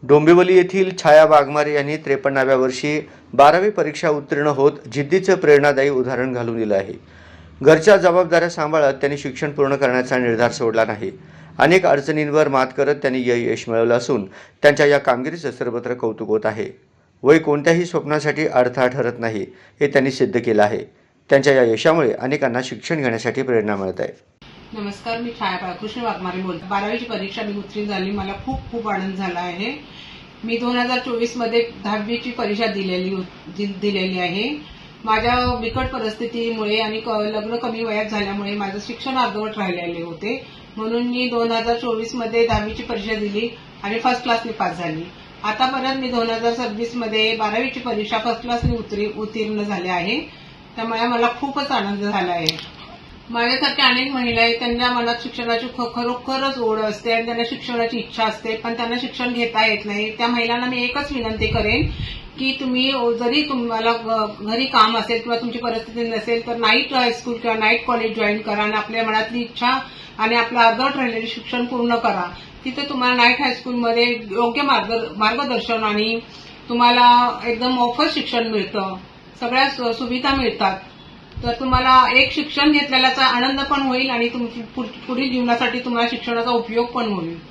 डोंबिवली येथील छाया वाघमारे यांनी 53व्या वर्षी 12वी परीक्षा उत्तीर्ण होत जिद्दीचं प्रेरणादायी उदाहरण घालून दिलं आहे। घरच्या जबाबदाऱ्या सांभाळत त्यांनी शिक्षण पूर्ण करण्याचा निर्धार सोडला नाही। अनेक अडचणींवर मात करत त्यांनी यश मिळवलं असून त्यांच्या या कामगिरीचं सर्वत्र कौतुक होत आहे। वय कोणत्याही स्वप्नासाठी अडथळा ठरत नाही हे त्यांनी सिद्ध केलं आहे। त्यांच्या या यशामुळे अनेकांना शिक्षण घेण्यासाठी प्रेरणा मिळत आहे। नमस्कार, मी छाया कृष्ण वाघमारे बोलते। 12वीची परीक्षा मी उत्तीर्ण झाली, मला खूप आनंद झाला आहे। मी 2024 मध्ये 10वीची परीक्षा दिलेली आहे। माझ्या बिकट परिस्थितीमुळे आणि लग्न कमी वयात झाल्यामुळे माझं शिक्षण अर्धवट राहिलेले होते, म्हणून मी 2024 मध्ये 10वीची परीक्षा दिली आणि फर्स्ट क्लासने पास झाली। आतापर्यंत मी 2026 मध्ये 12वीची परीक्षा फर्स्ट क्लासने उत्तीर्ण झाले आहे, त्यामुळे मला खूपच आनंद झाला आहे। माझ्यासारख्या अनेक महिला आहेत, त्यांच्या मनात शिक्षणाची खरोखरच ओढ असते आणि त्यांना शिक्षणाची इच्छा असते, पण त्यांना शिक्षण घेता येत नाही। त्या महिलांना मी एकच विनंती करेन की तुम्ही जरी तुम्हाला घरी काम असेल किंवा तुमची परिस्थिती नसेल तर नाईट हायस्कूल किंवा नाईट कॉलेज जॉईन करा आणि आपल्या मनातली इच्छा आणि आपलं अर्धवट राहिलेले शिक्षण पूर्ण करा। तिथे तुम्हाला नाईट हायस्कूलमध्ये योग्य मार्गदर्शन आणि तुम्हाला एकदम मोफत शिक्षण मिळतं, सगळ्या सुविधा मिळतात। तर तुम्हाला एक शिक्षण घेतलेल्याचा आनंद पण होईल आणि तुमच्या पुढील जीवनासाठी तुम्हाला शिक्षणाचा उपयोग पण होईल।